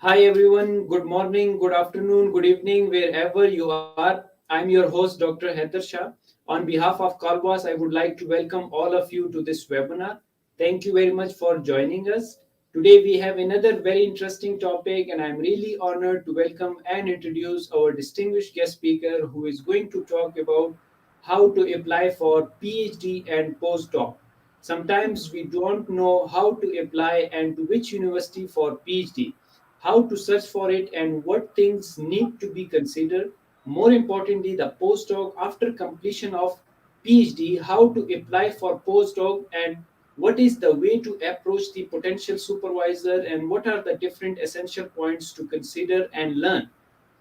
Hi everyone, good morning, good afternoon, good evening, wherever you are. I'm your host, Dr. Haider Shah. On behalf of Calvas, I would like to welcome all of you to this webinar. Thank you very much for joining us. Today we have another very interesting topic, and I'm really honored to welcome and introduce our distinguished guest speaker who is going to talk about how to apply for PhD and postdoc. Sometimes we don't know how to apply and to which university for PhD, how to search for it, and what things need to be considered. More importantly, the postdoc after completion of PhD, how to apply for postdoc, and what is the way to approach the potential supervisor, and what are the different essential points to consider and learn.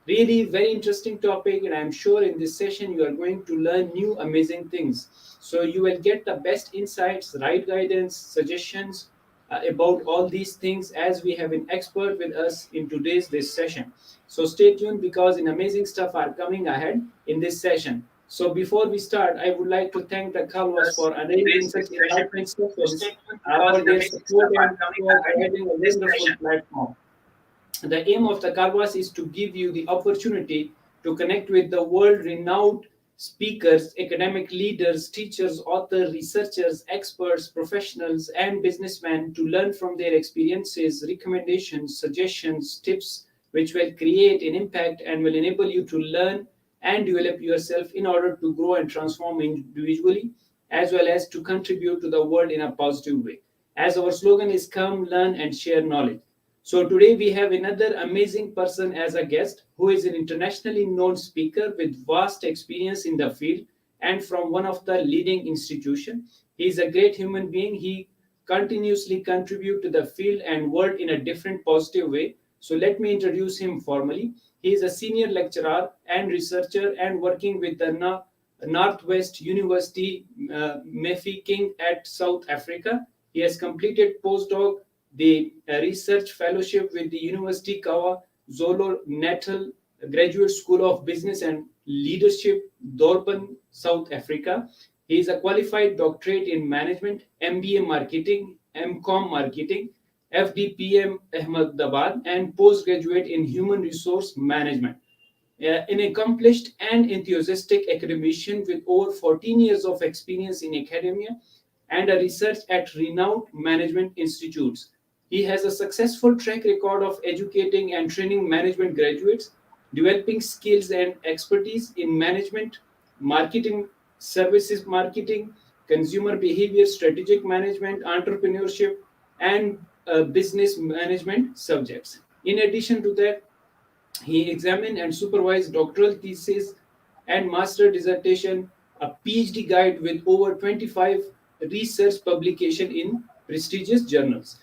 Really very interesting topic, and I'm sure in this session you are going to learn new amazing things. So you will get the best insights, right guidance, suggestions about all these things, as we have an expert with us in today's this session. So stay tuned, because an amazing stuff are coming ahead in this session. So before we start, I would like to thank the Khalwas for arranging such enlightening sessions, for their support and for providing a wonderful platform. The aim of the Karwas is to give you the opportunity to connect with the world renowned speakers, academic leaders, teachers, authors, researchers, experts, professionals, and businessmen to learn from their experiences, recommendations, suggestions, tips, which will create an impact and will enable you to learn and develop yourself in order to grow and transform individually, as well as to contribute to the world in a positive way. As our slogan is come, learn, and share knowledge. So today we have another amazing person as a guest who is an internationally known speaker with vast experience in the field and from one of the leading institutions. He is a great human being. He continuously contribute to the field and world in a different positive way. So let me introduce him formally. He is a senior lecturer and researcher and working with the Northwest University, Mafeking at South Africa. He has completed postdoc, the research fellowship with the University Kawa Zolo Natal Graduate School of Business and Leadership, Durban, South Africa. He is a qualified doctorate in management, MBA marketing, MCOM marketing, FDPM Ahmedabad, and postgraduate in human resource management. An accomplished and enthusiastic academician with over 14 years of experience in academia and a research at renowned management institutes. He has a successful track record of educating and training management graduates, developing skills and expertise in management, marketing, services marketing, consumer behavior, strategic management, entrepreneurship, and business management subjects. In addition to that, he examined and supervised doctoral thesis and master dissertation, a PhD guide with over 25 research publication in prestigious journals.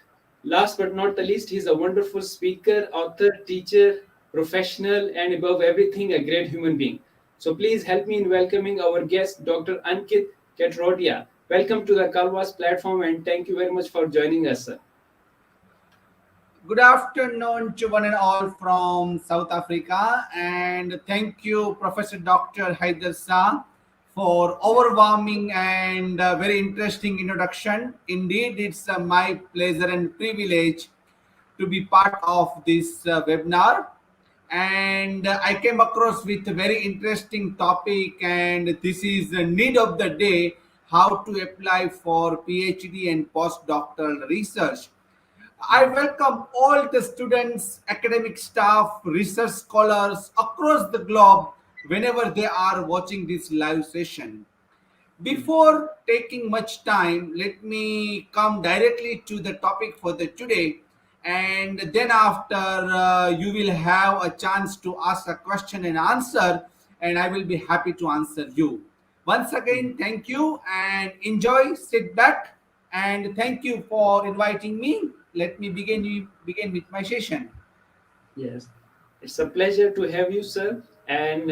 Last but not the least, he's a wonderful speaker, author, teacher, professional, and above everything, a great human being. So please help me in welcoming our guest, Dr. Ankit Katrodia. Welcome to the Kalwas platform, and thank you very much for joining us, sir. Good afternoon to one and all from South Africa, and thank you, Professor Dr. Haider Shah, for overwhelming and very interesting introduction. Indeed, it's my pleasure and privilege to be part of this webinar. And I came across with a very interesting topic, and this is the need of the day: how to apply for PhD and postdoctoral research. I welcome all the students, academic staff, research scholars across the globe whenever they are watching this live session. Before taking much time, let me come directly to the topic for the today, and then after you will have a chance to ask a question and answer, and I will be happy to answer you. Once again, thank you and enjoy. Sit back and thank you for inviting me. Let me begin with my session. Yes, it's a pleasure to have you, sir. And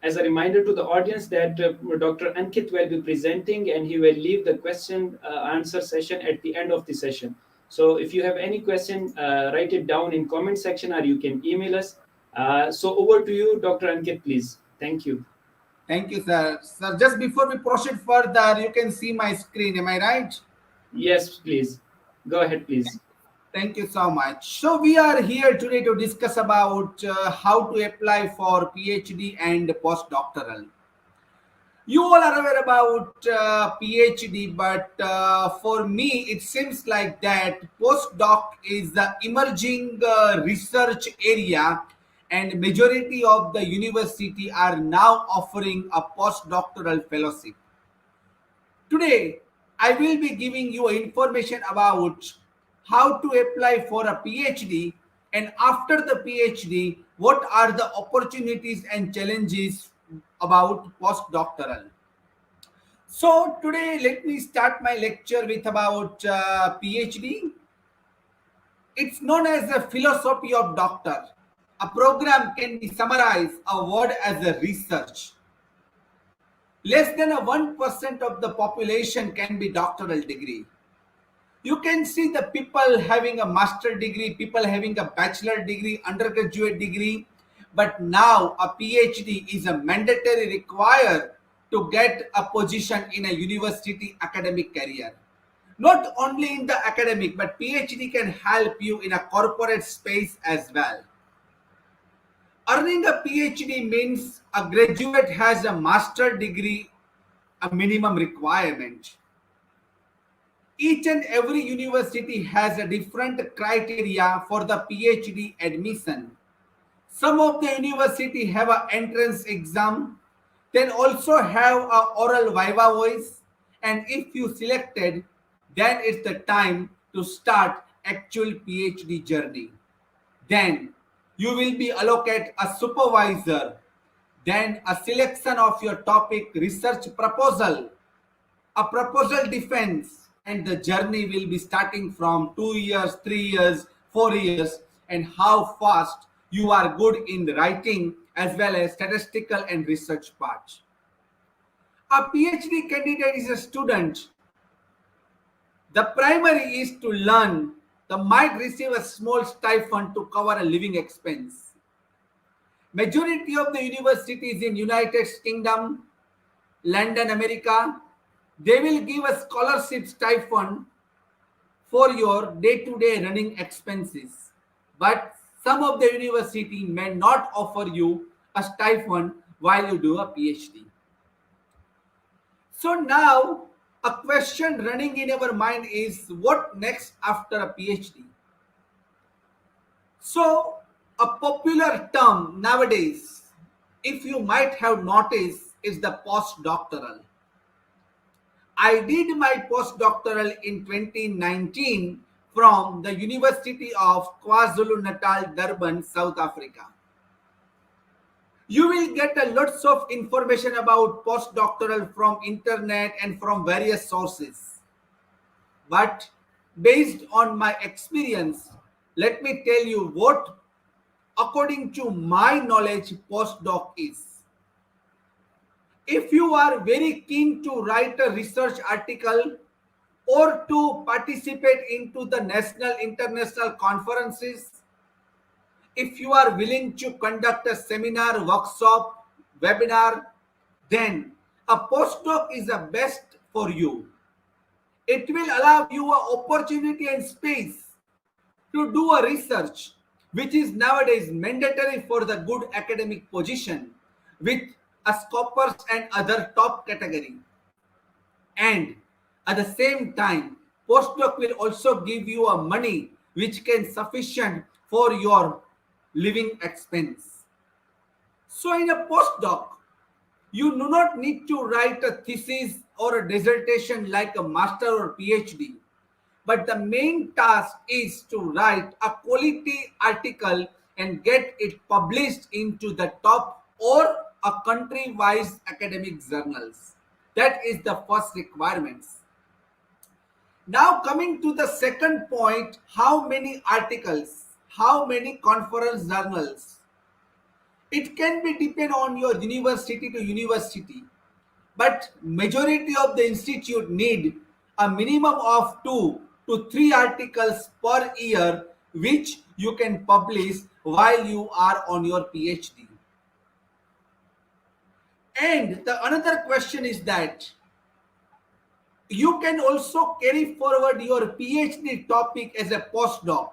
as a reminder to the audience that Dr. Ankit will be presenting, and he will leave the question answer session at the end of the session. So if you have any question, write it down in comment section, or you can email us. So over to you, Dr. Ankit, please. Thank you. Thank you, sir. Sir, just before we proceed further, you can see my screen. Am I right? Yes, please. Go ahead, please. Thank you so much. So we are here today to discuss about how to apply for PhD and postdoctoral. You all are aware about PhD, but for me, it seems like that postdoc is the emerging research area, and majority of the university are now offering a postdoctoral fellowship. Today, I will be giving you information about how to apply for a PhD, and after the PhD, what are the opportunities and challenges about postdoctoral. So today, let me start my lecture with about PhD. It's known as the philosophy of doctor. A program can be summarized a word as a research. Less than a 1% of the population can be doctoral degree. You can see the people having a master degree, people having a bachelor degree, undergraduate degree, but now a PhD is a mandatory required to get a position in a university academic career. Not only in the academic, but PhD can help you in a corporate space as well. Earning a PhD means a graduate has a master degree, a minimum requirement. Each and every university has a different criteria for the PhD admission. Some of the university have an entrance exam, then also have a oral viva voice, and if you selected, then it's the time to start actual PhD journey. Then you will be allocated a supervisor, then a selection of your topic research proposal, a proposal defense, and the journey will be starting from 2 years, 3 years, 4 years, and how fast you are good in writing as well as statistical and research part. A PhD candidate is a student. The primary is to learn. They might receive a small stipend to cover a living expense. Majority of the universities in United Kingdom, London, America, they will give a scholarship stipend for your day-to-day running expenses. But some of the university may not offer you a stipend while you do a PhD. So now a question running in our mind is what next after a PhD? So a popular term nowadays, if you might have noticed, is the postdoctoral. I did my postdoctoral in 2019 from the University of KwaZulu-Natal, Durban, South Africa. You will get a lots of information about postdoctoral from internet and from various sources. But based on my experience, let me tell you what, according to my knowledge, postdoc is. If you are very keen to write a research article or to participate into the national international conferences, if you are willing to conduct a seminar, workshop, webinar, then a postdoc is the best for you. It will allow you an opportunity and space to do a research, which is nowadays mandatory for the good academic position with a scopers and other top category. And at the same time, postdoc will also give you a money which can sufficient for your living expense. So in a postdoc, you do not need to write a thesis or a dissertation like a master or PhD. But the main task is to write a quality article and get it published into the top or a country-wise academic journals. That is the first requirements. Now coming to the second point, how many articles, how many conference journals? It can be depend on your university to university, but majority of the institute need a minimum of 2 to 3 articles per year which you can publish while you are on your PhD. And the another question is that You can also carry forward your PhD topic as a postdoc.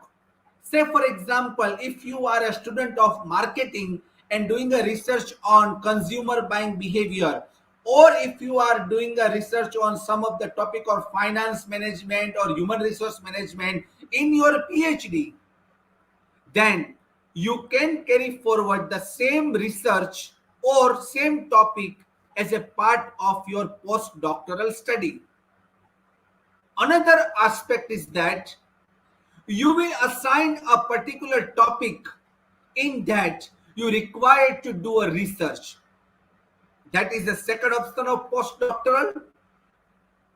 Say, for example, if you are a student of marketing and doing a research on consumer buying behavior, or if you are doing a research on some of the topic of finance management or human resource management in your PhD, then you can carry forward the same research or same topic as a part of your postdoctoral study. Another aspect is that you will assign a particular topic in that you require to do a research. That is the second option of postdoctoral.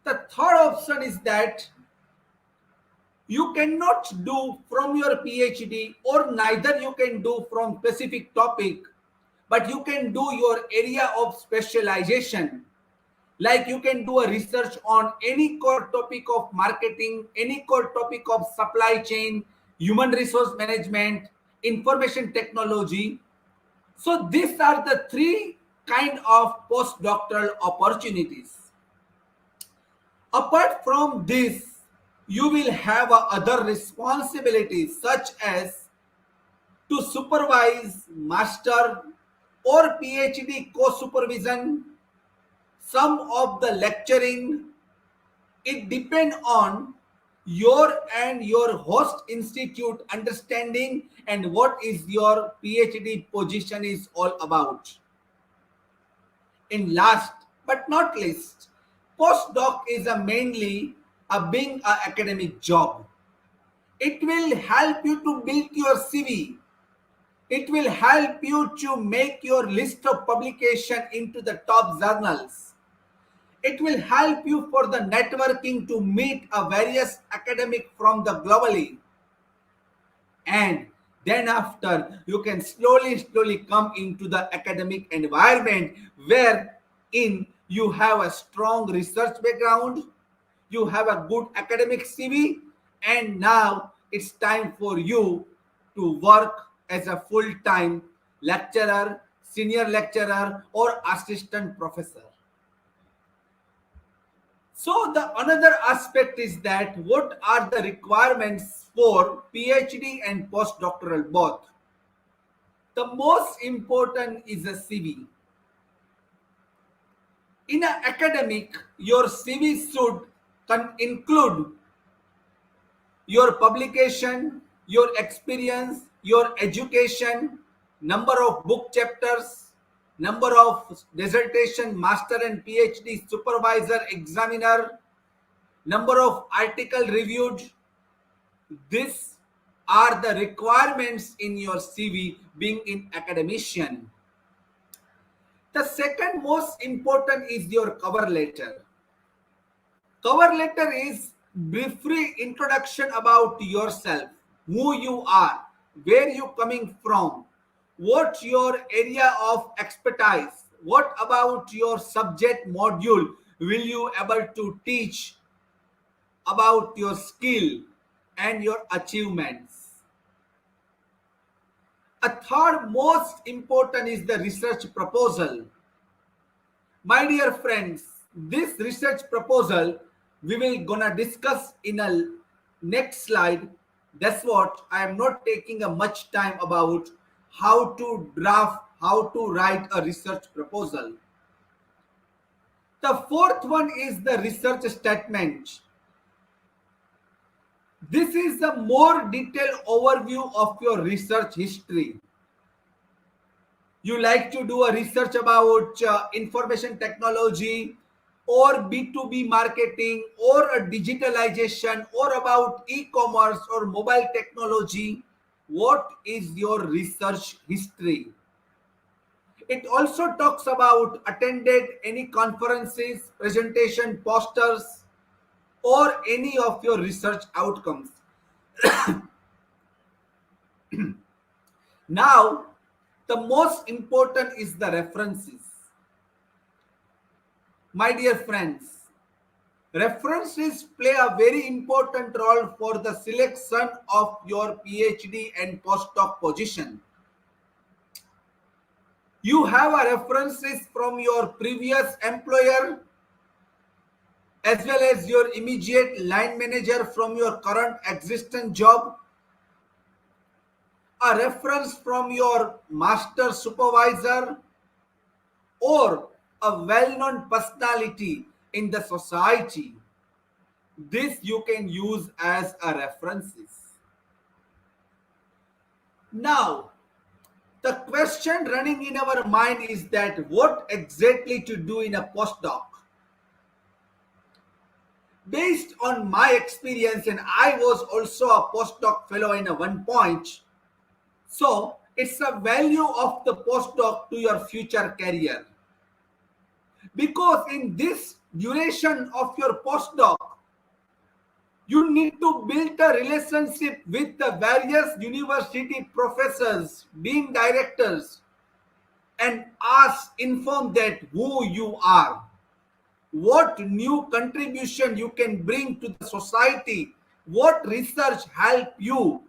The third option is that you cannot do from your PhD, or neither you can do from specific topic, but you can do your area of specialization. Like you can do a research on any core topic of marketing, any core topic of supply chain, human resource management, information technology. So these are the three kind of postdoctoral opportunities. Apart from this, you will have other responsibilities such as to supervise master or PhD co-supervision, some of the lecturing. It depends on your and your host institute understanding and what is your PhD position is all about. In last but not least, postdoc is a mainly a being a academic job. It will help you to build your CV. It will help you to make your list of publication into the top journals. It will help you for the networking to meet a various academic from the globally. And then after you can slowly come into the academic environment wherein you have a strong research background, you have a good academic CV, and now it's time for you to work as a full-time lecturer, senior lecturer, or assistant professor. So the another aspect is that what are the requirements for PhD and postdoctoral both? The most important is a CV. In an academic, your CV should include your publication, your experience, your education, number of book chapters, number of dissertation, master and PhD supervisor, examiner, number of article reviewed. These are the requirements in your CV being in academician. The second most important is your cover letter. Cover letter is briefly introduction about yourself, who you are, where you coming from, what your area of expertise, what about your subject module will you able to teach, about your skill and your achievements. A third most important is the research proposal. My dear friends, this research proposal we will gonna discuss in a next slide. That's what I am not taking a much time about how to draft, how to write a research proposal. The fourth one is the research statement. This is a more detailed overview of your research history. You like to do a research about information technology or B2B marketing or a digitalization or about e-commerce or mobile technology. What is your research history? It also talks about attended any conferences, presentation, posters, or any of your research outcomes. Now, the most important is the references. My dear friends, references play a very important role for the selection of your PhD and postdoc position. You have a references from your previous employer, as well as your immediate line manager from your current existing job, a reference from your master supervisor, or a well-known personality in the society. This you can use as a references. Now, the question running in our mind is that what exactly to do in a postdoc? Based on my experience, and I was also a postdoc fellow in a one point, so it's a value of the postdoc to your future career. Because in this duration of your postdoc, you need to build a relationship with the various university professors, dean directors, and ask, inform that who you are, what new contribution you can bring to the society, what research help you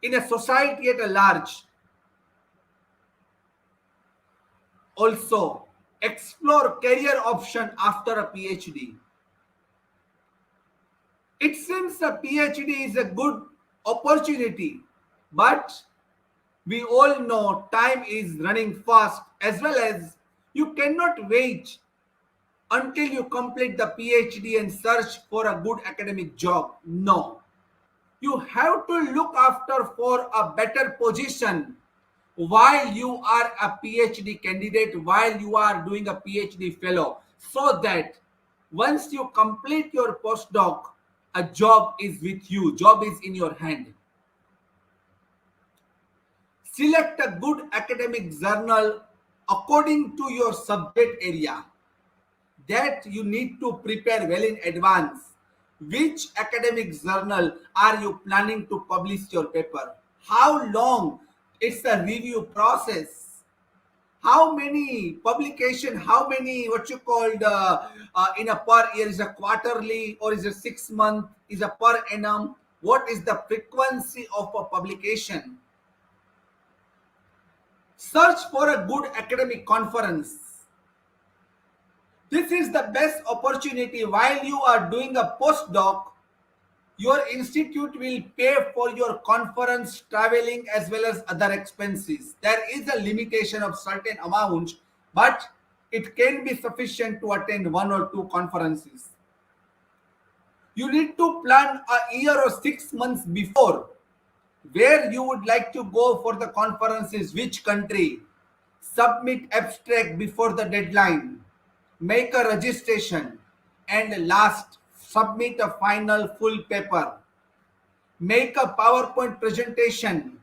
in a society at a large. Also, explore career option after a PhD. It seems a PhD is a good opportunity, but we all know time is running fast, as well as you cannot wait until you complete the PhD and search for a good academic job. No. You have to look after for a better position while you are a PhD candidate, while you are doing a PhD fellow, so that once you complete your postdoc, a job is with you, job is in your hand. Select a good academic journal according to your subject area that you need to prepare well in advance. Which academic journal are you planning to publish your paper? How long it's a review process? How many publication? How many what you called in a per year? Is a quarterly or is a 6 month? Is a per annum? What is the frequency of a publication? Search for a good academic conference. This is the best opportunity. While you are doing a postdoc, your institute will pay for your conference traveling as well as other expenses. There is a limitation of certain amount, but it can be sufficient to attend 1 or 2 conferences. You need to plan a year or 6 months before where you would like to go for the conferences, which country. Submit abstract before the deadline, make a registration, and last, submit a final full paper. Make a PowerPoint presentation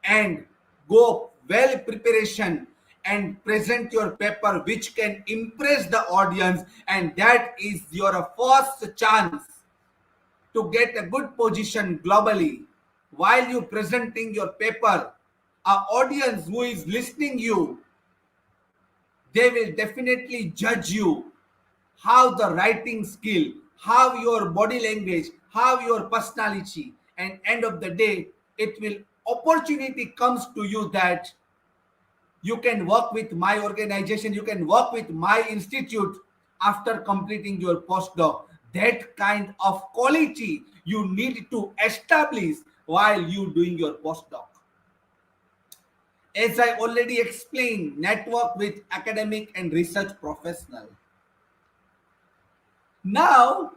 and go well preparation and present your paper which can impress the audience, and that is your first chance to get a good position globally. While you presenting your paper, a audience who is listening you, they will definitely judge you, how the writing skill, how your body language, how your personality, and end of the day, it will opportunity comes to you that you can work with my organization, you can work with my institute after completing your postdoc. That kind of quality you need to establish while you doing your postdoc. As I already explained, network with academic and research professional. Now,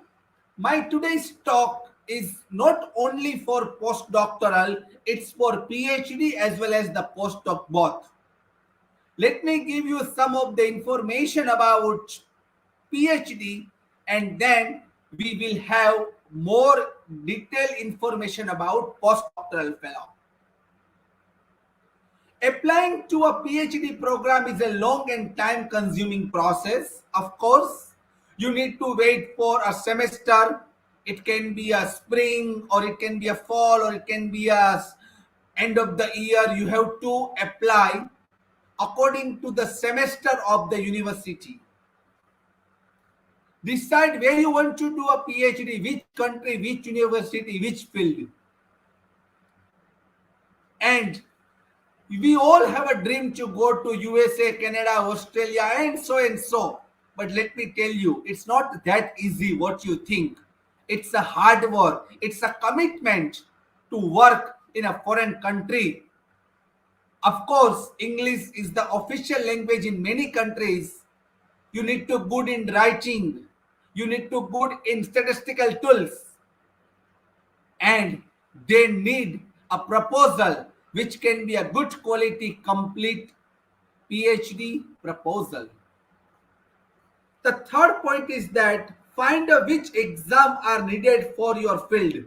my today's talk is not only for postdoctoral, it's for PhD as well as the postdoc both. Let me give you some of the information about PhD, and then we will have more detailed information about postdoctoral fellow. Applying to a PhD program is a long and time consuming process. Of course, you need to wait for a semester. It can be a spring, or it can be a fall, or it can be a end of the year. You have to apply according to the semester of the university. Decide where you want to do a PhD, which country, which university, which field. And we all have a dream to go to USA, Canada, Australia, and so and so. But let me tell you, it's not that easy what you think. It's a hard work, it's a commitment to work in a foreign country. Of course, English is the official language in many countries. You need to good in writing. You need to good in statistical tools. And they need a proposal which can be a good quality, complete PhD proposal. The third point is that find out which exam are needed for your field.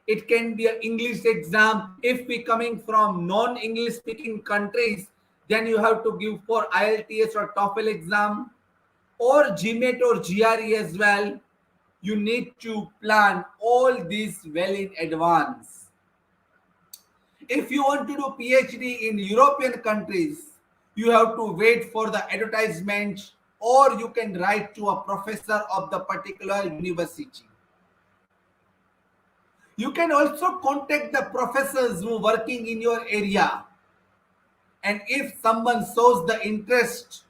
It can be an English exam. If we coming from non-English speaking countries, then you have to give for IELTS or TOEFL exam or GMAT or GRE as well. You need to plan all these well in advance. If you want to do PhD in European countries, you have to wait for the advertisement or you can write to a professor of the particular university. You can also contact the professors who are working in your area. And if someone shows the interest,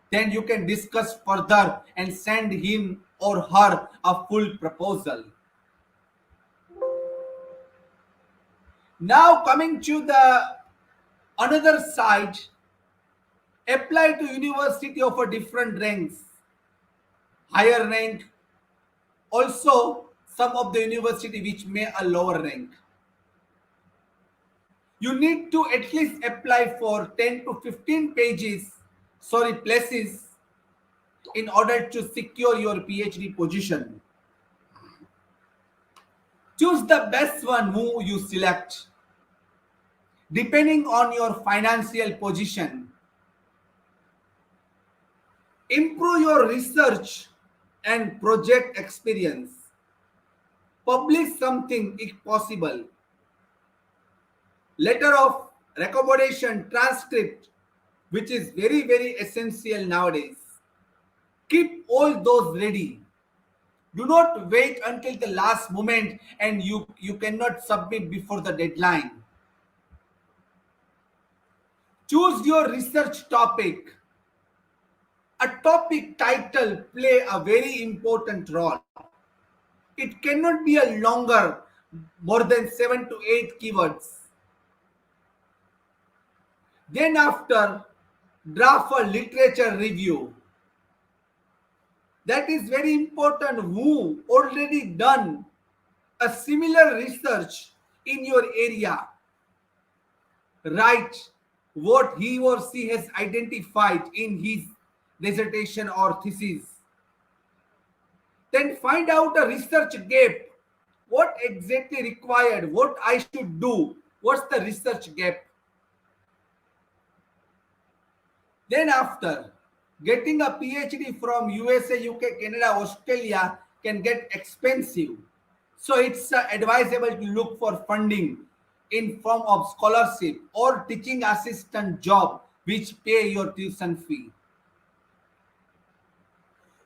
then you can discuss further and send him or her a full proposal. Now coming to the another side, apply to university of a different ranks, higher rank, also some of the university which may a lower rank. You need to at least apply for 10 to 15 places in order to secure your PhD position. Choose the best one who you select depending on your financial position. Improve your research and project experience. Publish something if possible. Letter of recommendation, transcript, which is very, very essential nowadays. Keep all those ready. Do not wait until the last moment and you cannot submit before the deadline. Choose your research topic. A topic title play a very important role. It cannot be a longer, more than 7 to 8 keywords. Then after, draft a literature review. That is very important. Who already done a similar research in your area. Write what he or she has identified in his dissertation or thesis. Then find out a research gap. What exactly required? What I should do? What's the research gap? Then after, getting a PhD from USA, UK, Canada, Australia can get expensive. So it's advisable to look for funding in form of scholarship or teaching assistant job which pay your tuition fee.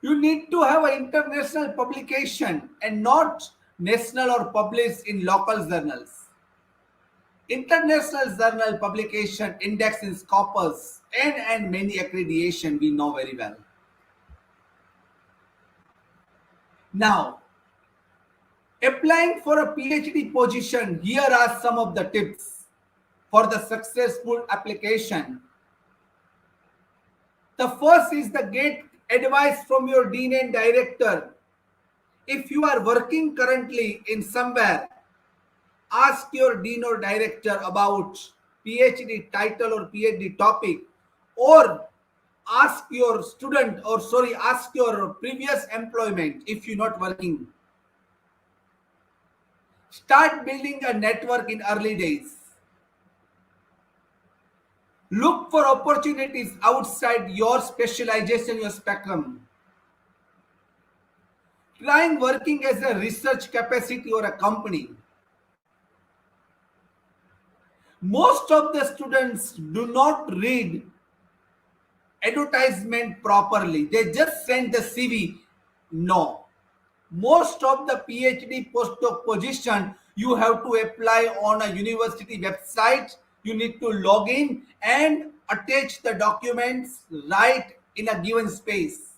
You need to have an international publication and not national or published in local journals. International journal publication, index in Scopus, and many accreditation we know very well. Now, applying for a PhD position, here are some of the tips for the successful application. The first is the get advice from your dean and director. If you are working currently in somewhere, ask your dean or director about PhD title or PhD topic, or ask your ask your previous employment if you're not working. Start building a network in early days. Look for opportunities outside your specialization, your spectrum. Trying working as a research capacity or a company. Most of the students do not read advertisement properly. They just send the CV. No. Most of the PhD postdoc position, you have to apply on a university website. You need to log in and attach the documents, write in a given space.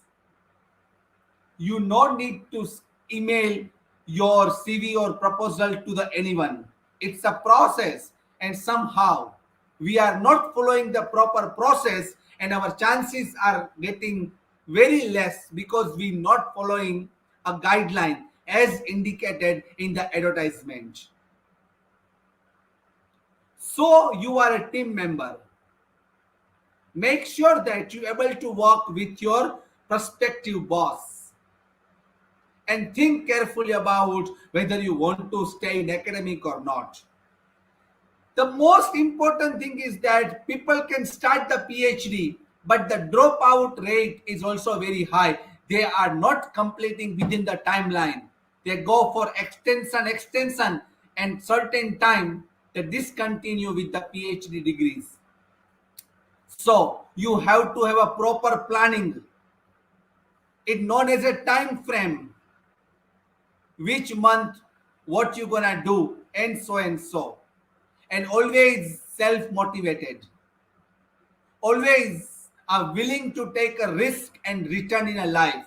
You no need to email your CV or proposal to the anyone. It's a process, and somehow we are not following the proper process, and our chances are getting very less because we not following a guideline as indicated in the advertisement. So you are a team member. Make sure that you're able to work with your prospective boss and think carefully about whether you want to stay in academic or not. The most important thing is that people can start the PhD, but the dropout rate is also very high. They are not completing within the timeline. They go for extension, and certain time they discontinue with the PhD degrees. So you have to have a proper planning. It known as a time frame, which month, what you gonna do, and so and so. And always self-motivated. Always are willing to take a risk and return in a life.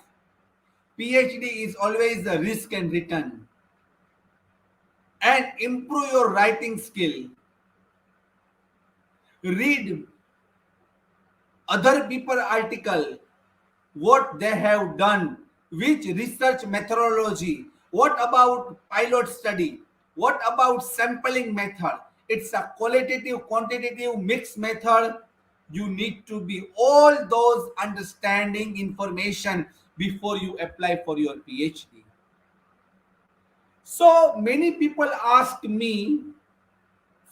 PhD is always a risk and return. And improve your writing skill. Read other people article, what they have done, which research methodology, what about pilot study, what about sampling method. It's a qualitative, quantitative mixed method. You need to be all those understanding information before you apply for your PhD. So many people ask me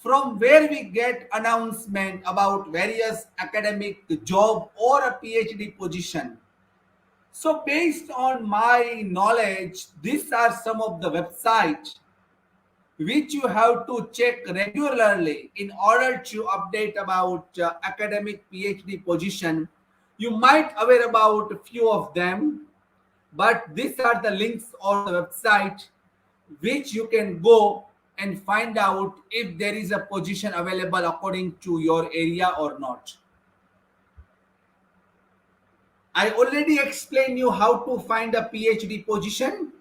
from where we get announcement about various academic job or a PhD position. So based on my knowledge, these are some of the websites which you have to check regularly in order to update about academic PhD position. You might aware about a few of them, but these are the links on the website which you can go and find out if there is a position available according to your area or not. I already explained you how to find a PhD position.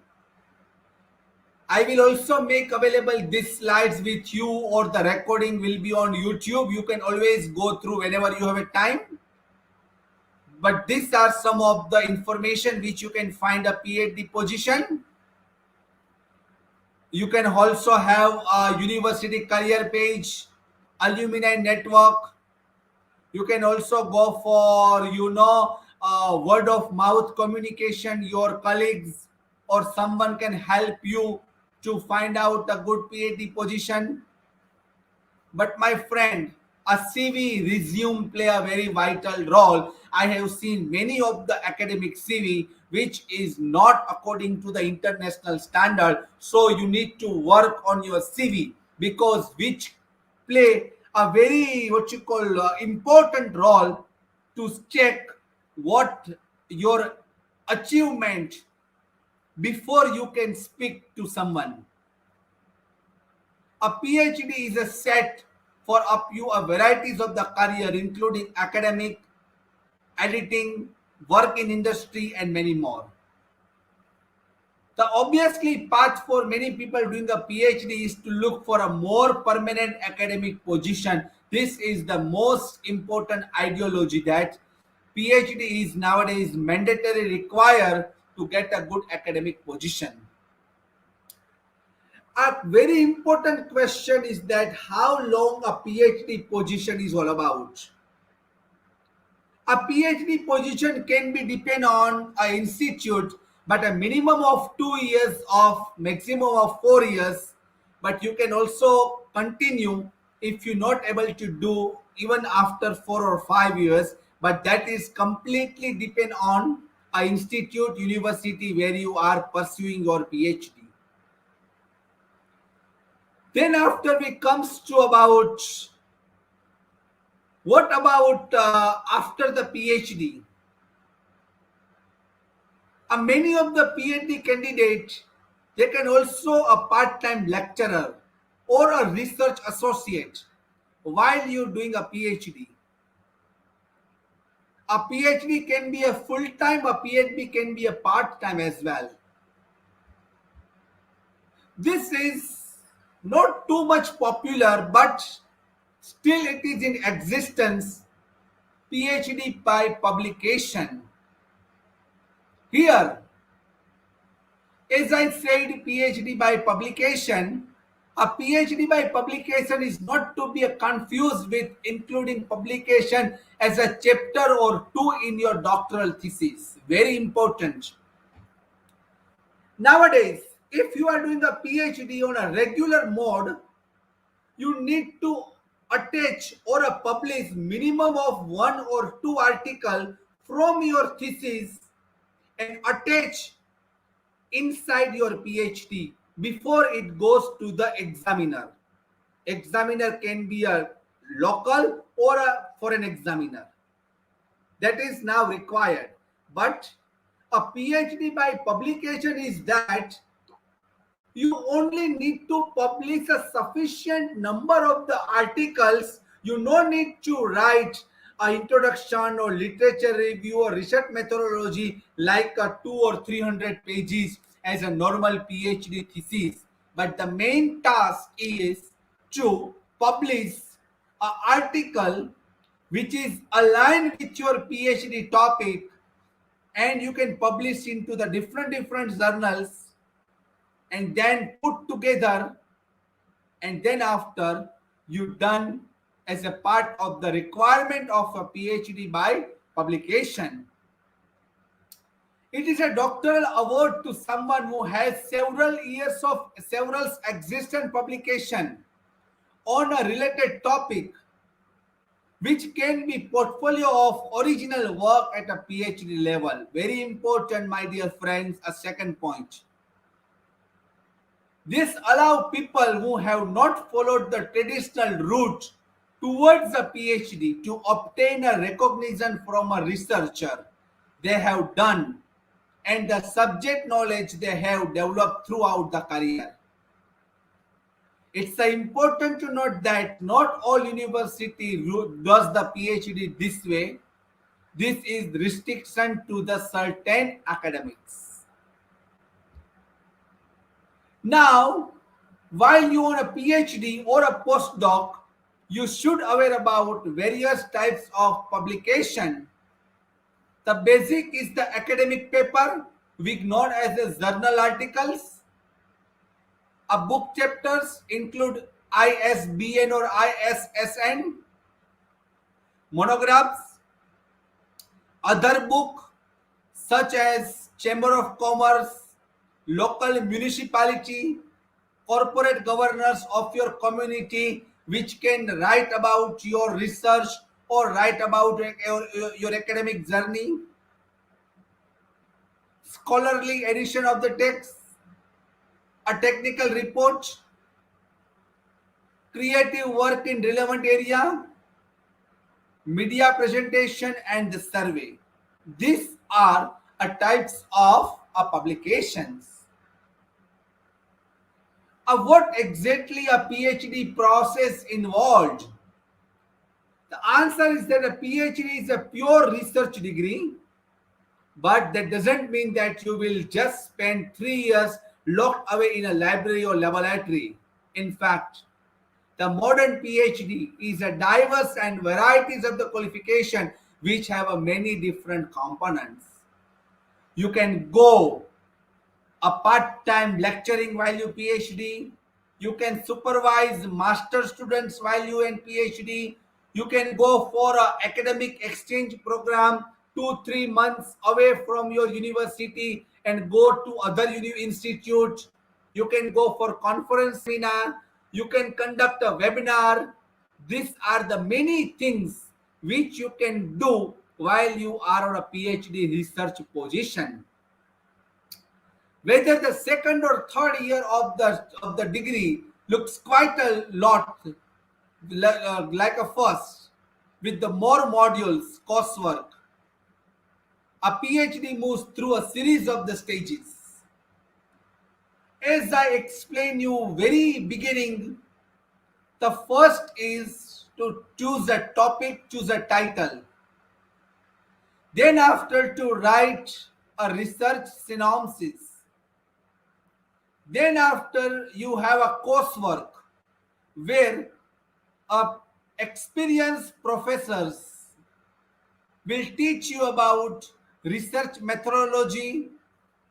I will also make available these slides with you, or the recording will be on YouTube. You can always go through whenever you have a time. But these are some of the information which you can find a PhD position. You can also have a university career page, alumni network. You can also go for, word of mouth communication. Your colleagues or someone can help you to find out a good PhD position. But my friend, a CV resume play a very vital role. I have seen many of the academic CV which is not according to the international standard. So you need to work on your CV, because which play a very important role to check what your achievement before you can speak to someone. A PhD is a set for up you a varieties of the career, including academic, editing, work in industry, and many more. The obviously path for many people doing a PhD is to look for a more permanent academic position. This is the most important ideology, that PhD is nowadays mandatory required to get a good academic position. A very important question is that how long a PhD position is all about. A PhD position can be depend on an institute, but a minimum of 2 years of maximum of 4 years. But you can also continue if you're not able to do even after 4 or 5 years. But that is completely depend on an institute, university where you are pursuing your PhD. Then after we comes to about what about after the PhD? Many of the PhD candidates, they can also a part-time lecturer or a research associate while you're doing a PhD. A PhD can be a full-time, a PhD can be a part-time as well. This is not too much popular, but still it is in existence. PhD by publication. Here, as I said, PhD by publication. A PhD by publication is not to be confused with including publication as a chapter or two in your doctoral thesis. Very important. Nowadays, if you are doing a PhD on a regular mode, you need to attach or publish minimum of one or two articles from your thesis and attach inside your PhD before it goes to the examiner. Examiner can be a local or a foreign examiner. That is now required. But a PhD by publication is that you only need to publish a sufficient number of the articles. You no need to write an introduction or literature review or research methodology like a 200 or 300 pages as a normal PhD thesis. But the main task is to publish an article which is aligned with your PhD topic, and you can publish into the different journals and then put together, and then after you done as a part of the requirement of a PhD by publication. It is a doctoral award to someone who has several years of several existent publication on a related topic, which can be portfolio of original work at a PhD level. Very important, my dear friends, a second point. This allows people who have not followed the traditional route towards a PhD to obtain a recognition from a researcher they have done and the subject knowledge they have developed throughout the career. It's important to note that not all university does the PhD this way. This is restriction to the certain academics. Now, while you on a PhD or a postdoc, you should aware about various types of publication. The basic is the academic paper, we known as the journal articles. A book chapters include ISBN or ISSN, monographs, other book such as Chamber of Commerce, local municipality, corporate governors of your community, which can write about your research or write about your academic journey, scholarly edition of the text, a technical report, creative work in relevant area, media presentation, and the survey. These are types of publications. What exactly a PhD process involved? The answer is that a PhD is a pure research degree, but that doesn't mean that you will just spend 3 years locked away in a library or laboratory. In fact, the modern PhD is a diverse and varieties of the qualification which have a many different components. You can go a part-time lecturing while you PhD. You can supervise master students while you in PhD. You can go for an academic exchange program 2-3 months away from your university and go to other institute. You can go for conference seminar. You can conduct a webinar. These are the many things which you can do while you are on a PhD research position. Whether the second or third year of the degree looks quite a lot like a first, with the more modules, coursework, a PhD moves through a series of the stages. As I explained you very beginning, the first is to choose a topic, choose a title. Then after to write a research synopsis. Then after you have a coursework where a experienced professors will teach you about research methodology,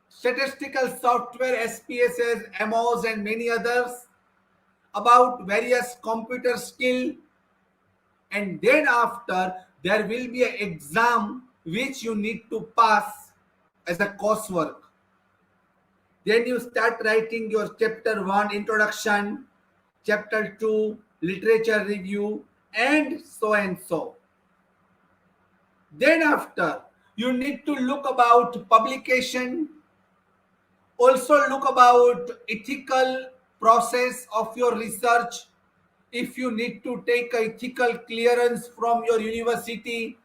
statistical software, SPSS, MOs, and many others, about various computer skill, and then after there will be an exam which you need to pass as a coursework. Then you start writing your chapter 1 introduction, chapter 2 literature review, and so and so. Then after you need to look about publication, also look about ethical process of your research. If you need to take a ethical clearance from your university,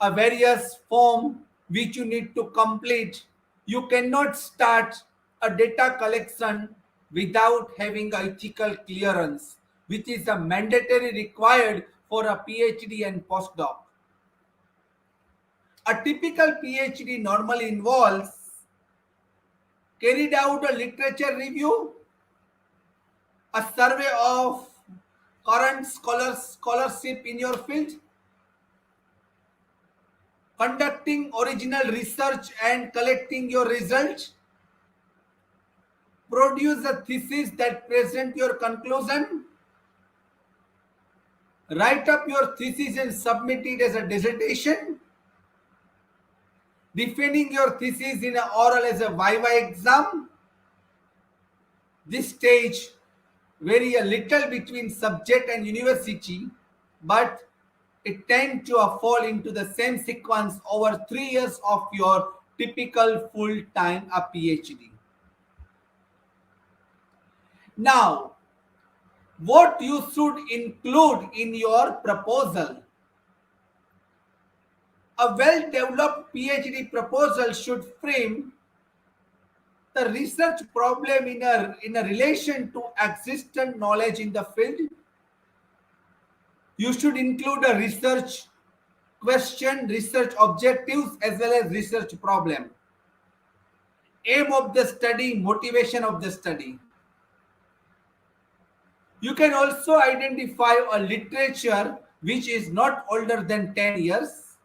a various form which you need to complete, you cannot start a data collection without having a ethical clearance, which is a mandatory required for a PhD and postdoc. A typical PhD normally involves carried out a literature review, a survey of current scholarship in your field, conducting original research and collecting your result, produce a thesis that present your conclusion, write up your thesis and submit it as a dissertation, defending your thesis in an oral as a viva exam. This stage vary a little between subject and university, but it tends to fall into the same sequence over 3 years of your typical full-time a PhD. Now, what you should include in your proposal? A well-developed PhD proposal should frame the research problem in a relation to existent knowledge in the field. You should include a research question, research objectives, as well as research problem, aim of the study, motivation of the study. You can also identify a literature which is not older than 10 years.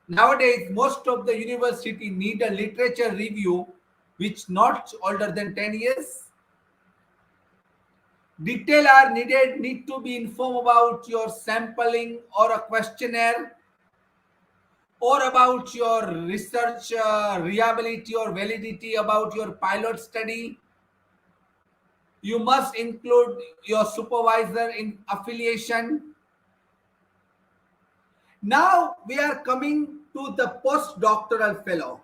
Nowadays, most of the university need a literature review which not older than 10 years. Detail are need to be informed about your sampling or a questionnaire, or about your research reliability or validity about your pilot study. You must include your supervisor in affiliation. Now we are coming to the postdoctoral fellow.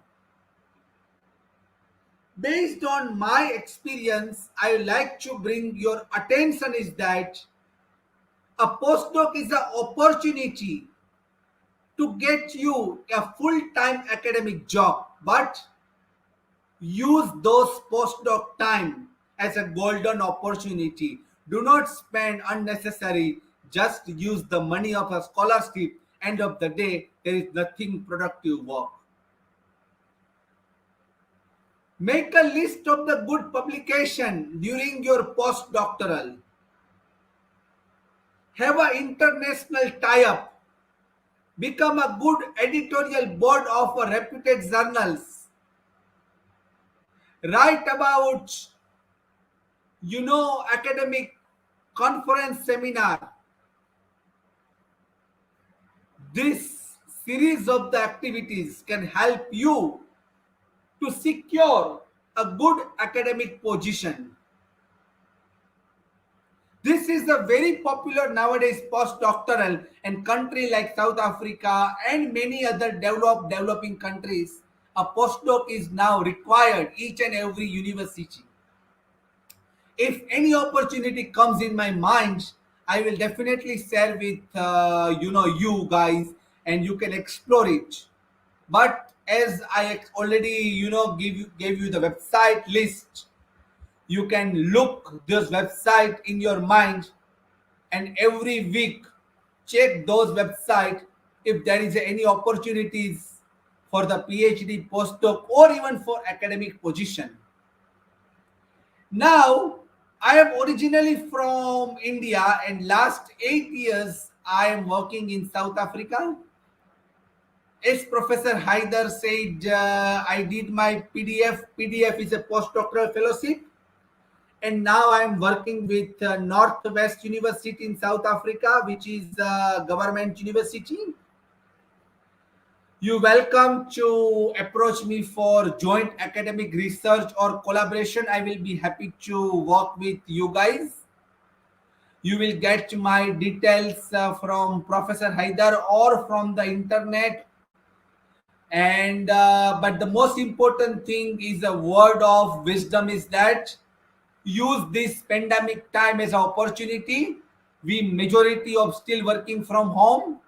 Based on my experience, I would like to bring your attention is that a postdoc is an opportunity to get you a full-time academic job, but use those postdoc time as a golden opportunity. Do not spend unnecessary, just use the money of a scholarship. End of the day, there is nothing productive work. Make a list of the good publication during your postdoctoral. Have an international tie-up. Become a good editorial board of a reputed journals. Write about, academic conference seminar. This series of the activities can help you to secure a good academic position. This is a very popular nowadays postdoctoral, and country like South Africa and many other developing countries, a postdoc is now required each and every university. If any opportunity comes in my mind, I will definitely share with you guys, and you can explore it. But as I already gave you the website list, you can look this website in your mind, and every week check those website if there is any opportunities for the PhD, postdoc, or even for academic position. Now, I am originally from India, and last 8 years I am working in South Africa. As Professor Haider said, I did my PDF. PDF is a postdoctoral fellowship, and now I am working with Northwest University in South Africa, which is a government university. You welcome to approach me for joint academic research or collaboration. I will be happy to work with you guys. You will get my details from Professor Haider or from the internet. And but the most important thing is a word of wisdom is that use this pandemic time as an opportunity. We majority of still working from home.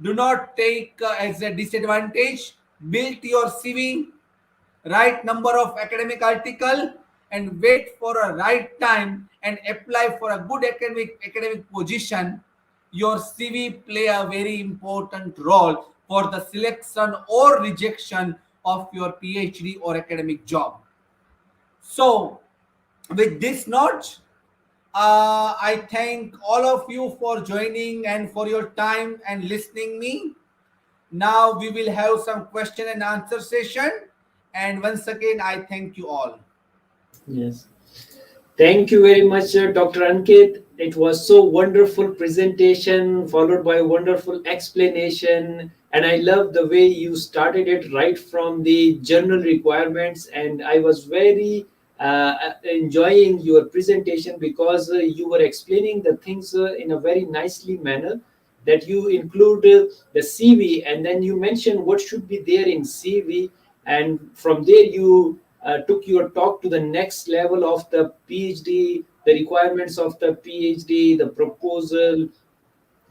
Do not take as a disadvantage. Build your CV, right number of academic article, and wait for a right time and apply for a good academic position. Your CV play a very important role for the selection or rejection of your PhD or academic job. So with this note, I thank all of you for joining and for your time and listening me. Now we will have some question and answer session. And once again, I thank you all. Yes. Thank you very much, Dr. Ankit. It was so wonderful presentation followed by wonderful explanation, and I love the way you started it right from the journal requirements. And I was very enjoying your presentation because you were explaining the things in a very nicely manner. That you include the CV, and then you mentioned what should be there in CV, and from there you took your talk to the next level of the PhD, the requirements of the PhD, the proposal,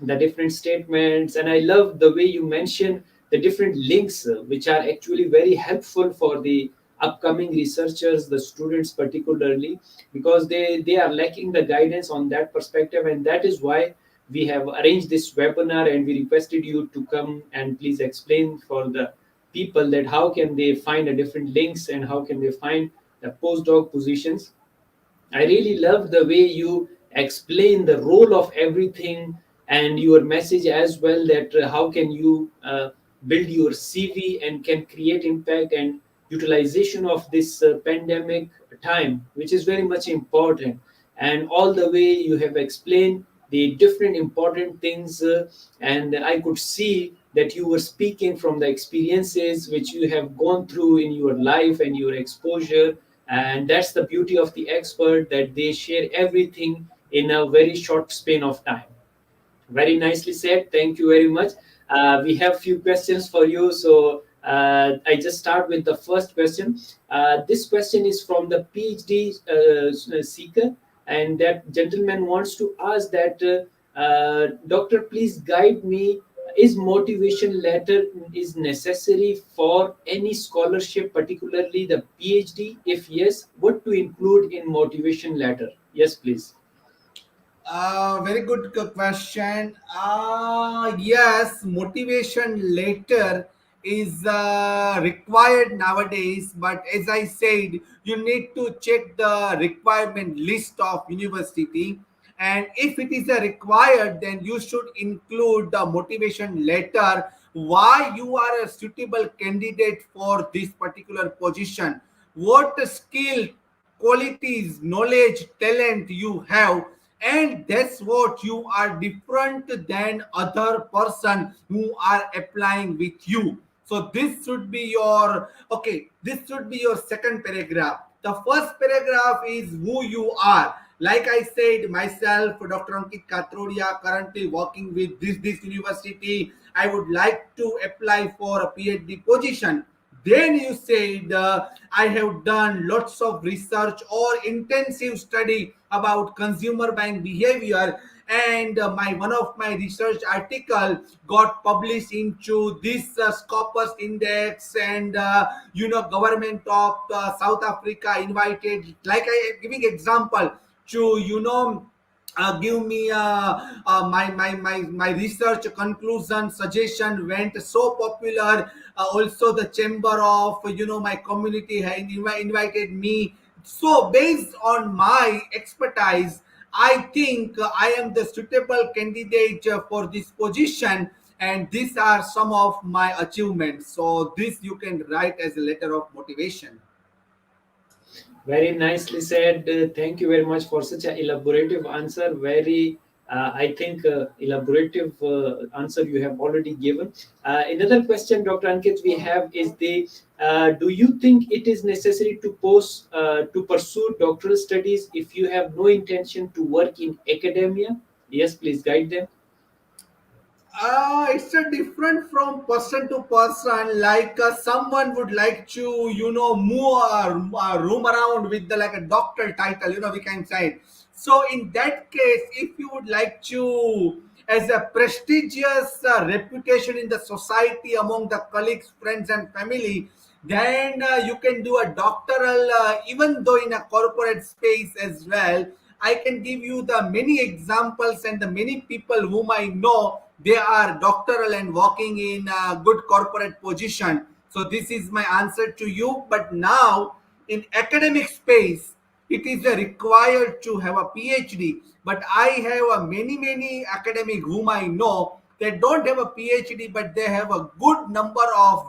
the different statements. And I love the way you mentioned the different links, which are actually very helpful for the upcoming researchers, the students particularly, because they are lacking the guidance on that perspective. And that is why we have arranged this webinar, and we requested you to come and please explain for the people that how can they find the different links and how can they find the postdoc positions. I really love the way you explain the role of everything, and your message as well, that how can you build your CV and can create impact and utilization of this pandemic time, which is very much important. And all the way you have explained the different important things, and I could see that you were speaking from the experiences which you have gone through in your life and your exposure. And that's the beauty of the expert, that they share everything in a very short span of time. Very nicely said. Thank you very much. We have few questions for you. So I just start with the first question. This question is from the PhD seeker, and that gentleman wants to ask that, doctor, please guide me. Is motivation letter is necessary for any scholarship, particularly the PhD? If yes, what to include in motivation letter? Yes, please. Very good question. Yes, motivation letter is required nowadays, but as I said, you need to check the requirement list of university. And if it is a required, then you should include the motivation letter why you are a suitable candidate for this particular position, what skill, qualities, knowledge, talent you have, and that's what you are different than other person who are applying with you. So this should be your, okay, this should be your second paragraph. The first paragraph is who you are. Like I said, myself, Dr. Ankit Katrodia, currently working with this university. I would like to apply for a PhD position. Then you said, I have done lots of research or intensive study about consumer buying behavior, and my one of my research article got published into this Scopus Index, and government of South Africa invited. Like I am giving example to give me my research conclusion suggestion went so popular. Also the chamber of my community had invited me. So based on my expertise, I think I am the suitable candidate for this position, and these are some of my achievements. So this you can write as a letter of motivation. Very nicely said. Thank you very much for such an elaborative answer. Very, I think, elaborative answer you have already given. Another question, Dr. Ankit, we have is the do you think it is necessary to to pursue doctoral studies if you have no intention to work in academia? Yes, please guide them. It's a different from person to person. Like someone would like to, move a room around with the like a doctor title. We can say it. So in that case, if you would like to, as a prestigious reputation in the society among the colleagues, friends, and family, then you can do a doctoral, even though in a corporate space as well. I can give you the many examples and the many people whom I know. They are doctoral and working in a good corporate position. So this is my answer to you. But now in academic space, it is required to have a PhD. But I have a many academic whom I know. They don't have a PhD, but they have a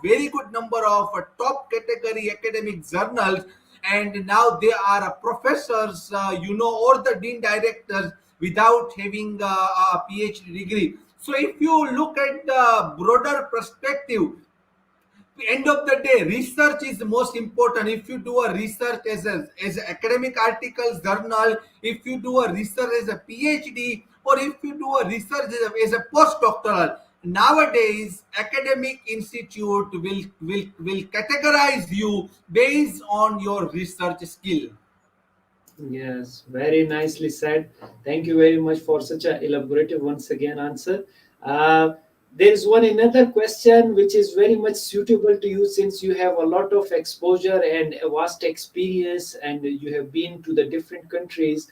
very good number of top category academic journals, and now they are professors, or the dean directors without having a PhD degree. So if you look at the broader perspective, end of the day, research is the most important. If you do a research as a academic articles journal, if you do a research as a PhD, or if you do a research as a postdoctoral, nowadays academic institute will categorize you based on your research skill. Yes, very nicely said. Thank you very much for such a elaborative once again answer. Uh, there is one another question which is very much suitable to you since you have a lot of exposure and a vast experience and you have been to the different countries.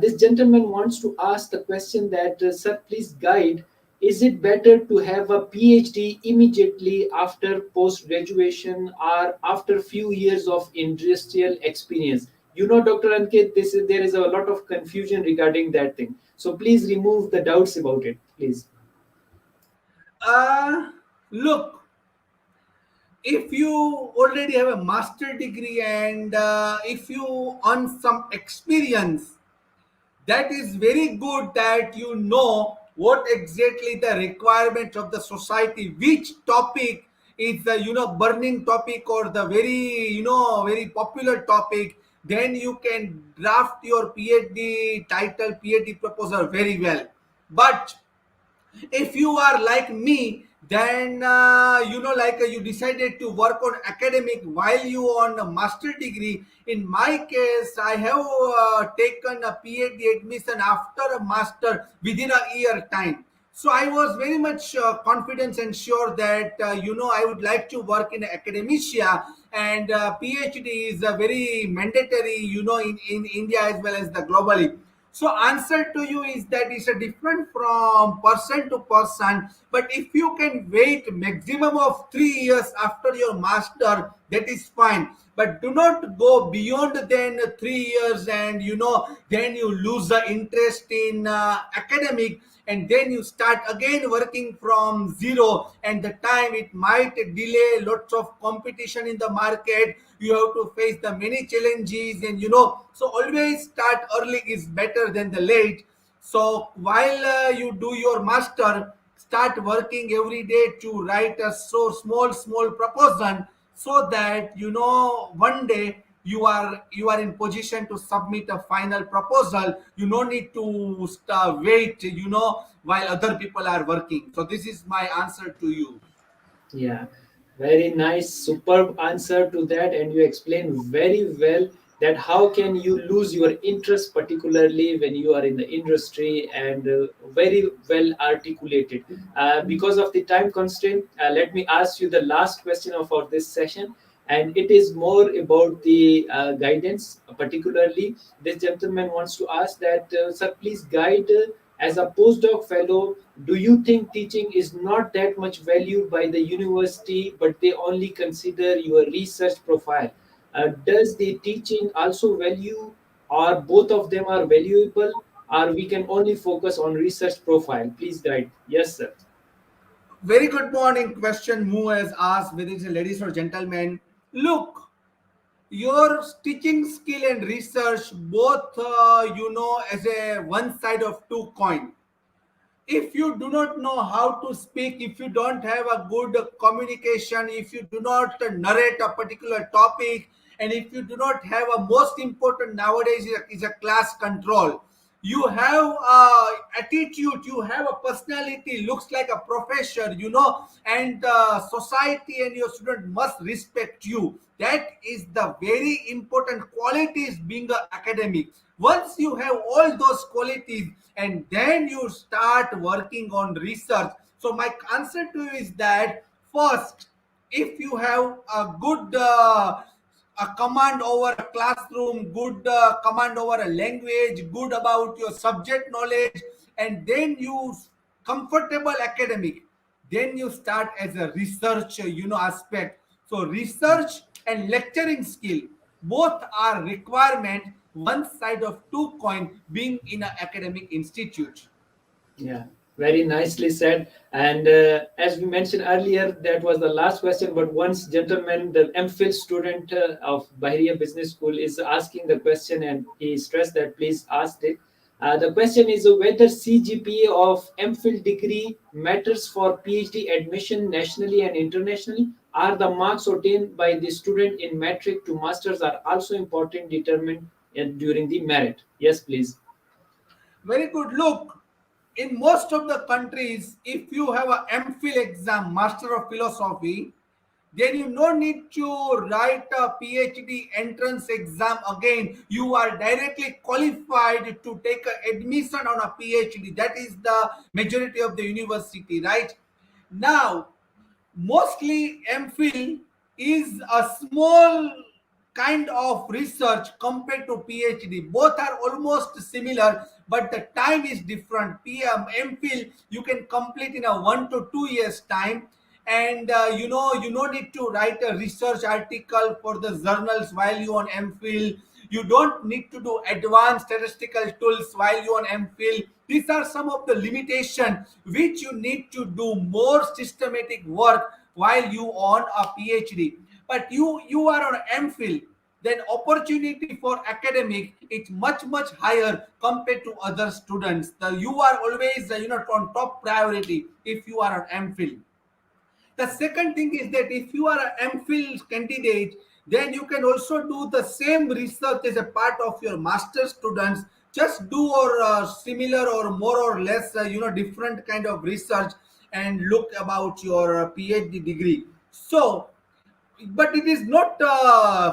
This gentleman wants to ask the question that, sir, please guide. Is it better to have a PhD immediately after post graduation or after few years of industrial experience? Dr. Ankit, there is a lot of confusion regarding that thing. So please remove the doubts about it, please. uh Look, if you already have a master degree and if you earn some experience, that is very good, that you know what exactly the requirement of the society, which topic is the burning topic or the very popular topic. Then you can draft your PhD title, PhD proposal very well. But if you are like me, then you decided to work on academic while you on a master degree. In my case, I have taken a PhD admission after a master within a year time. So I was very much confident and sure that I would like to work in academia, and PhD is a very mandatory in India as well as the globally. So answer to you is that it's a different from person to person. But if you can wait maximum of 3 years after your master, that is fine. But do not go beyond then 3 years, and then you lose the interest in academic, and then you start again working from zero, and the time it might delay, lots of competition in the market, you have to face the many challenges, and so always start early is better than the late. So while you do your master, start working every day to write a so small proposal, so that one day you are in position to submit a final proposal. You no need to wait while other people are working. So this is my answer to you. Yeah, very nice, superb answer to that, and you explain very well that how can you lose your interest, particularly when you are in the industry, and very well articulated. Because of the time constraint, let me ask you the last question of our this session, and it is more about the guidance. Particularly, this gentleman wants to ask that, sir, please guide. As a postdoc fellow, do you think teaching is not that much valued by the university, but they only consider your research profile? Does the teaching also value, or both of them are valuable, or we can only focus on research profile? Please guide. Yes, sir. Very good morning question who has asked whether it's a ladies or gentlemen. Look, your teaching skill and research both as a one side of two coin. If you do not know how to speak, if you don't have a good communication, if you do not narrate a particular topic, and if you do not have a most important nowadays is a class control. You have attitude, you have a personality, looks like a professor, and society and your student must respect you. That is the very important qualities being an academic. Once you have all those qualities, and then you start working on research. So my answer to you is that first, if you have a good a command over a classroom, good command over a language, good about your subject knowledge, and then you comfortable academic, then you start as a research aspect. So research and lecturing skill both are requirement, one side of two coin being in an academic institute. Yeah, very nicely said. And as we mentioned earlier, that was the last question. But once gentleman, the MPhil student of Bahria Business School, is asking the question, and he stressed that please ask it. The question is whether CGPA of MPhil degree matters for PhD admission nationally and internationally. Are the marks obtained by the student in metric to masters are also important determined during the merit? Yes, please. Very good. Look, in most of the countries, if you have a MPhil exam, Master of Philosophy, then you no need to write a PhD entrance exam again. You are directly qualified to take a admission on a PhD. That is the majority of the university, right? Now, mostly MPhil is a small kind of research compared to PhD. Both are almost similar, but the time is different. MPhil you can complete in a 1 to 2 years time, and you no need to write a research article for the journals while you on MPhil. You don't need to do advanced statistical tools while you on MPhil. These are some of the limitation which you need to do more systematic work while you on a PhD. But you are on MPhil, then opportunity for academic is much higher compared to other students. You are always on top priority if you are on MPhil. The second thing is that if you are an MPhil candidate, then you can also do the same research as a part of your master students. Just do or similar or more or less, different kind of research and look about your PhD degree. So, but it is not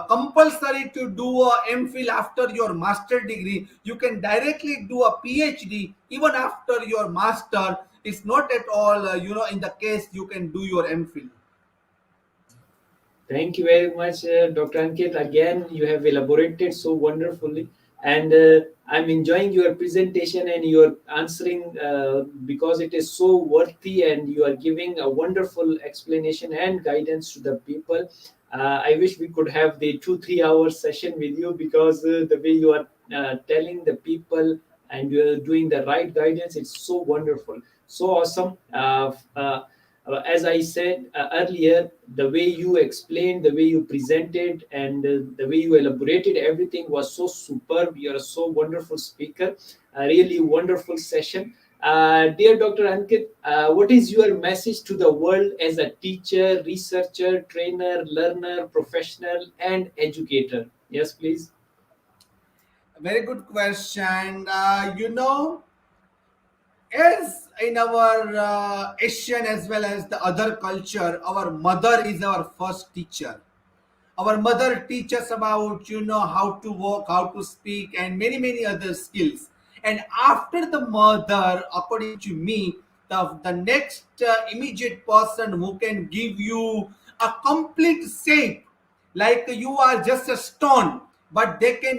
compulsory to do a MPhil after your master degree. You can directly do a PhD even after your master. It's not at all, in the case you can do your MPhil. Thank you very much, Dr. Ankit. Again, you have elaborated so wonderfully, and I'm enjoying your presentation and your answering because it is so worthy, and you are giving a wonderful explanation and guidance to the people. I wish we could have the 2 3 hour session with you because the way you are telling the people and you're doing the right guidance, it's so wonderful, so awesome. As I said earlier, the way you explained, the way you presented, and the way you elaborated everything was so superb. You're a so wonderful speaker. A really wonderful session. Dear Dr. Ankit, what is your message to the world as a teacher, researcher, trainer, learner, professional, and educator? Yes, please. Very good question. As in our Asian as well as the other culture, our mother is our first teacher. Our mother teaches about how to walk, how to speak, and many other skills. And after the mother, according to me, the next immediate person who can give you a complete shape, like you are just a stone, but they can,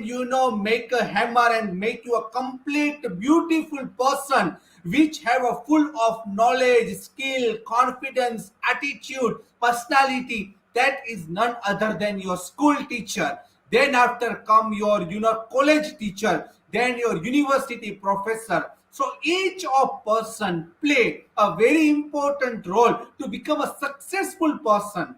make a hammer and make you a complete beautiful person, which have a full of knowledge, skill, confidence, attitude, personality. That is none other than your school teacher. Then after come your, college teacher, then your university professor. So each of person play a very important role to become a successful person.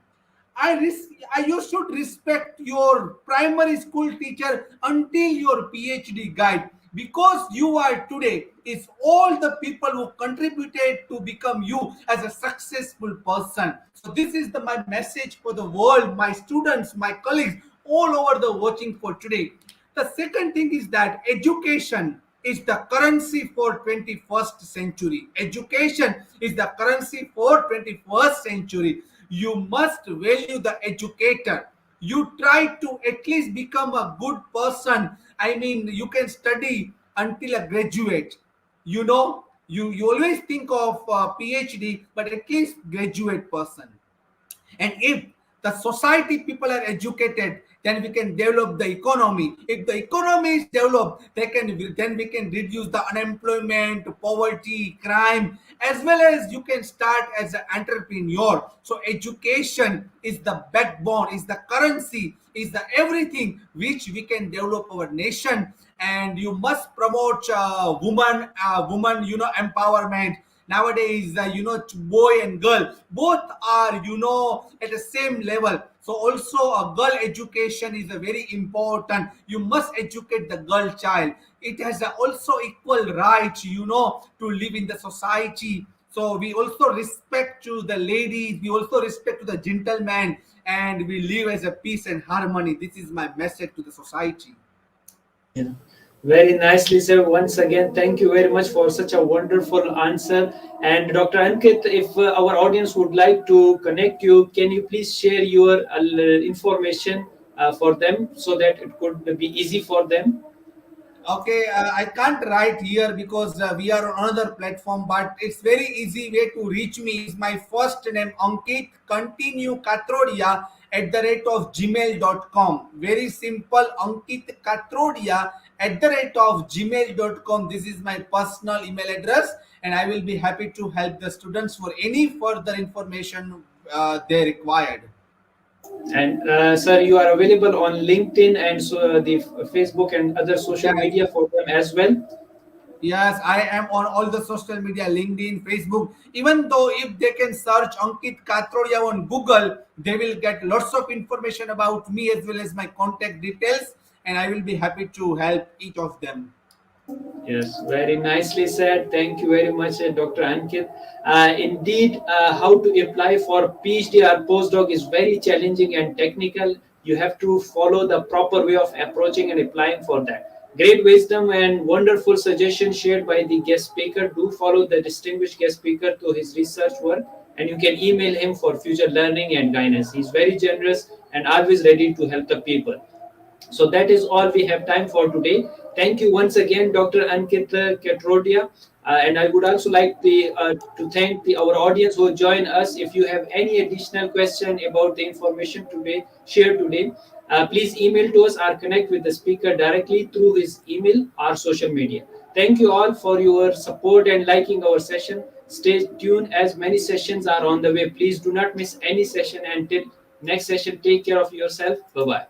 You should respect your primary school teacher until your PhD guide, because you are today is all the people who contributed to become you as a successful person. So this is my message for the world, my students, my colleagues all over the watching for today. The second thing is that education is the currency for 21st century. Education is the currency for 21st century. You must value the educator. You try to at least become a good person. I mean, you can study until a graduate. You always think of PhD, but at least graduate person. And if the society people are educated, then we can develop the economy. If the economy is developed, then we can reduce the unemployment, poverty, crime, as well as you can start as an entrepreneur. So education is the backbone, is the currency, is the everything which we can develop our nation. And you must promote woman empowerment. Nowadays, boy and girl both are, at the same level. So also a girl education is a very important. You must educate the girl child. It has also equal right, to live in the society. So we also respect to the ladies, we also respect to the gentleman, and we live as a peace and harmony. This is my message to the society. Yeah. Very nicely said. Once again, thank you very much for such a wonderful answer. And Dr. Ankit, if our audience would like to connect you, can you please share your information for them so that it could be easy for them? Okay, I can't write here because we are on another platform, but it's very easy way to reach me. Is my first name Ankit, continue Katrodia @ gmail.com. Very simple, Ankit Katrodia @ gmail.com. This is my personal email address, and I will be happy to help the students for any further information they required. And sir, you are available on LinkedIn and so the Facebook and other social Yes. media for them as well. Yes, I am on all the social media, LinkedIn, Facebook. Even though if they can search Ankit Katrodia on Google, they will get lots of information about me as well as my contact details, and I will be happy to help each of them. Yes, very nicely said. Thank you very much, Dr. Ankit. Indeed, how to apply for PhD or postdoc is very challenging and technical. You have to follow the proper way of approaching and applying for that. Great wisdom and wonderful suggestion shared by the guest speaker. Do follow the distinguished guest speaker to his research work, and you can email him for future learning and guidance. He's very generous and always ready to help the people. So that is all we have time for today. Thank you once again, Dr. Ankit Katrodia. And I would also like to thank our audience who join us. If you have any additional question about the information today shared today, please email to us or connect with the speaker directly through his email or social media. Thank you all for your support and liking our session. Stay tuned as many sessions are on the way. Please do not miss any session. Until next session, take care of yourself. Bye-bye.